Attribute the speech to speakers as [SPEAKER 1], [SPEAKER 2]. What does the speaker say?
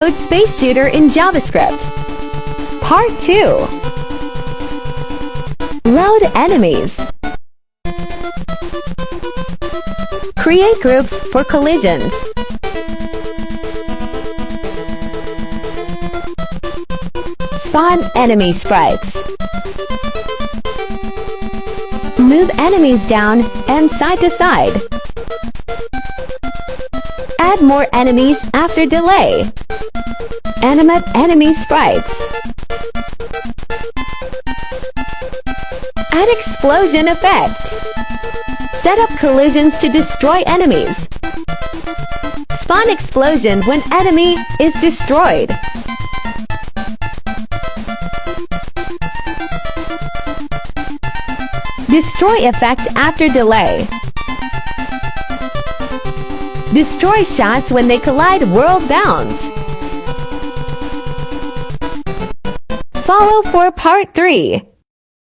[SPEAKER 1] Load Space Shooter in JavaScript. Part 2. Load enemies. Create groups for collisions. Spawn enemy sprites. Move enemies down and side to side. Add more enemies after delay. Animate enemy sprites. Add explosion effect. Set up collisions to destroy enemies. Spawn explosion when enemy is destroyed. Destroy effect after delay. Destroy shots when they collide world bounds. Follow for part 3.